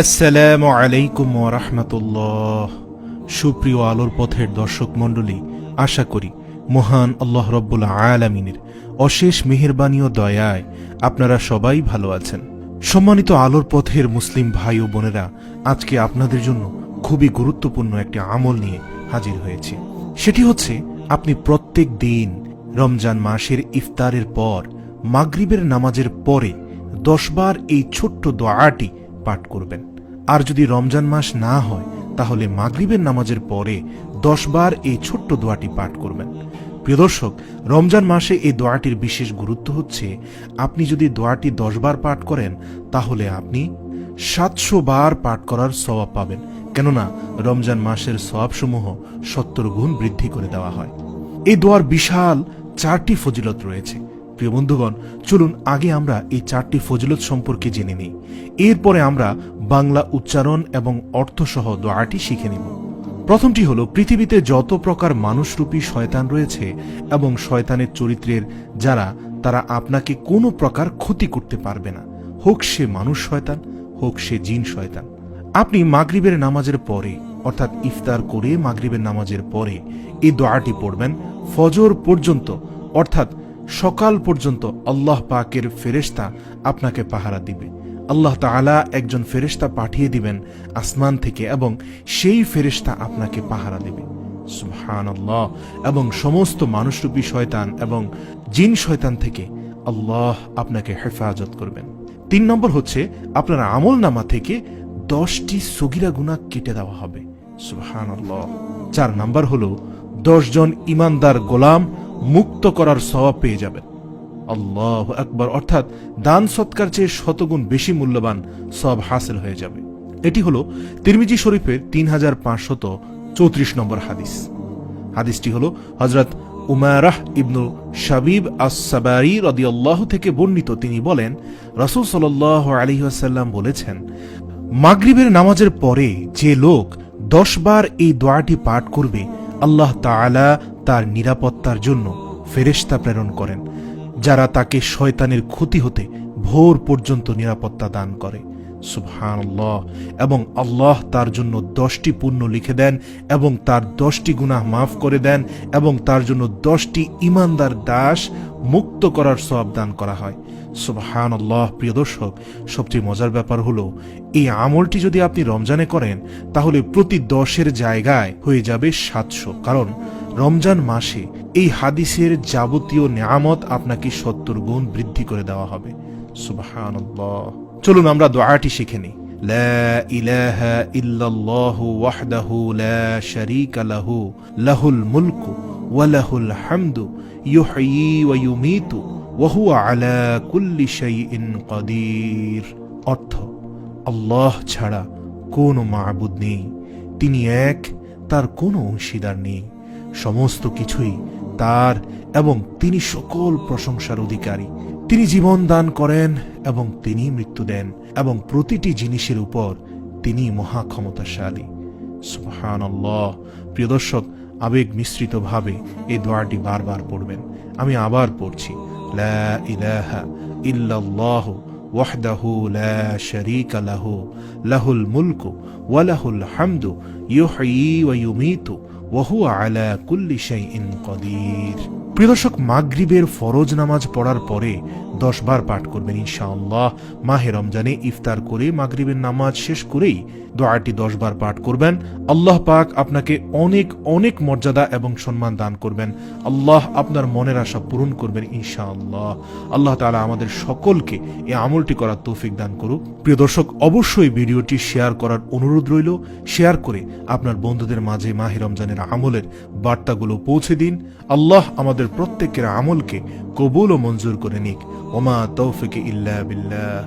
আসসালামু আলাইকুম ওয়া রাহমাতুল্লাহ। সুপ্রিয় আলোর পথের দর্শক মণ্ডলী, আশা করি মহান আল্লাহ রব্বুল আলামিনের অশেষ মেহেরবানি ও দয়ায় আপনারা সবাই ভালো আছেন। সম্মানিত আলোর পথের মুসলিম ভাই ও বোনেরা, আজকে আপনাদের জন্য খুবই গুরুত্বপূর্ণ একটি আমল নিয়ে হাজির হয়েছি। সেটি হচ্ছে, আপনি প্রত্যেক দিন রমজান মাসের ইফতারের পর মাগরিবের নামাজের পরে 10 বার এই ছোট্ট দোয়াটি পাঠ করবেন। আর যদি রমজান মাস না হয় তাহলে মাগরিবের নামাজের পরে 10 বার এই ছোট্ট দোয়াটি পাঠ করবেন। প্রিয় দর্শক, রমজান মাসে এই দোয়াটির বিশেষ গুরুত্ব হচ্ছে, আপনি যদি দোয়াটি 10 বার পাঠ করেন তাহলে আপনি 700 বার পাঠ করার সওয়াব পাবেন। কেননা রমজান মাসের সওয়াবসমূহ 70 গুণ বৃদ্ধি করে দেওয়া হয়। এই দোয়ার বিশাল 4টি ফজিলত রয়েছে। প্রিয় বন্ধুগণ, চলুন আগে আমরা এই 4টি ফজিলত সম্পর্কে জেনে নিই। এরপরে আমরা বাংলা উচ্চারণ এবং অর্থসহ দোয়াটি শিখে নিব। প্রথমটি হলো, পৃথিবীতে যত প্রকার মানুষরূপী শয়তান রয়েছে এবং শয়তানের চরিত্রের যারা, তারা আপনাকে কোনো প্রকার ক্ষতি করতে পারবে না, হোক সে মানুষ শয়তান, হোক সে জিন শয়তান। আপনি মাগরিবের নামাজের পরে, অর্থাৎ ইফতার করে মাগরিবের নামাজের পরে এই দোয়াটি পড়বেন। ফজর পর্যন্ত, অর্থাৎ সকাল পর্যন্ত আল্লাহ পাকের ফেরেশতা আপনাকে পাহারা দিবে। আল্লাহ তাআলা একজন ফেরেশতা পাঠিয়ে দিবেন আসমান থেকে এবং সেই ফেরেশতা আপনাকে পাহারা দেবে। সুবহানাল্লাহ। এবং সমস্ত মানুষরূপী শয়তান এবং জিন শয়তান থেকে আল্লাহ আপনাকে হেফাজত করবেন। 3 নম্বর হচ্ছে, আপনার আমলনামা থেকে 10টি সগীরা গুনাহ কেটে দেওয়া হবে। সুবহানাল্লাহ। 4 নম্বর হলো, 10 জন ইমানদার গোলাম মুক্ত করার সওয়াব পেয়ে যাবেন। আল্লাহু আকবার। অর্থাৎ দান সৎকার চেয়ে 100 গুণ বেশি মূল্যবান সওয়াব হাসিল হয়ে যাবে। এটি হলো তিরমিজি শরীফের 3534 নম্বর হাদিস। হাদিসটি হলো হযরত উমারাহ ইবনু শাবিব আস-সাবারি রাদিয়াল্লাহু থেকে বর্ণিত। তিনি বলেন, রাসূল সাল্লাল্লাহু আলাইহি ওয়াসাল্লাম বলেছেন, মাগরিবের নামাজের পরে যে লোক 10 বার এই দোয়াটি পাঠ করবে, আল্লাহ তাআলা তার নিরাপত্তার জন্য ফেরেশতা প্রেরণ করেন, যারা তাকে শয়তানের ক্ষতি হতে ভোর পর্যন্ত নিরাপত্তা দান করে। সুবহানাল্লাহ। এবং আল্লাহ তার জন্য 10টি পুণ্য লিখে দেন এবং তার 10টি গুনাহ মাফ করে দেন এবং তার জন্য 10টি ইমানদার দাস মুক্ত করার সওয়াব দান করা হয়। সুবহানাল্লাহ। প্রিয় দর্শক, সবচেয়ে মজার ব্যাপার হলো, এই আমলটি যদি আপনি রমজানে করেন তাহলে প্রতি 10-এর জায়গায় হয়ে যাবে 700। কারণ রমজান মাসে এই হাদিসের যাবতীয় নিয়ামত আপনাকে 70 গুণ বৃদ্ধি করে দেওয়া হবে। সুবহানাল্লাহ। চলুন আমরা দোয়াটি শিখে নিই। লা ইলাহা ইল্লাল্লাহু ওয়াহদাহু লা শারীকা লাহু, লাহুল মুলকু ওয়া লাহুল হামদু, ইউহয়ী ওয়া ইউমীতু ওয়া হুয়া আলা কুল্লি শাইইন কাদির। অর্থ, আল্লাহ ছাড়া কোনো মাবুদ নেই, তিনি এক, তার কোনো অংশীদার নেই, সমস্ত কিছুই তার এবং তিনি সকল প্রশংসার অধিকারী। তিনি জীবন দান করেন এবং তিনি মৃত্যু দেন এবং প্রতিটি জিনিসের উপর তিনি মহা ক্ষমতাশালী। সুবহানাল্লাহ। প্রিয় দর্শক, আবেগ মিশ্রিত ভাবে এই দোয়াটি বারবার পড়বেন। আমি আবার পড়ছি। লা ইলাহা ইল্লাল্লাহু ওয়াহদাহু লা শারীকা লাহু, লাহুল মুলকু ওয়া লাহুল হামদু, ইউহয়ী ওয়া ইউমীতু ওয়া হুয়া আলা কুল্লি শাইইন কাদির। প্রিয় দর্শক, মাগরিবের ফরজ নামাজ পড়ার পরে 10 বার পাঠ করবেন ইনশাআল্লাহ। মাহে রমজানে ইফতার করে মাগরিবের নামাজ শেষ করেই দোয়াটি 10 বার পাঠ করবেন। আল্লাহ পাক আপনাকে অনেক অনেক মর্যাদা এবং সম্মান দান করবেন। আল্লাহ আপনার মনের আশা পূরণ করবেন ইনশাআল্লাহ। আল্লাহ তাআলা আমাদের সকলকে এই আমলটি করার তৌফিক দান করুক। প্রিয় দর্শক, অবশ্যই ভিডিওটি শেয়ার করার অনুরোধ রইল। শেয়ার করে আপনার বন্ধুদের মাঝে মাহে রমজানের আমলের বার্তাগুলো পৌঁছে দিন। আল্লাহ আমাদের প্রত্যেকের আমলকে কবুল ও মঞ্জুর করে নিক। ওমা তৌফিক ইল্লা বিল্লাহ।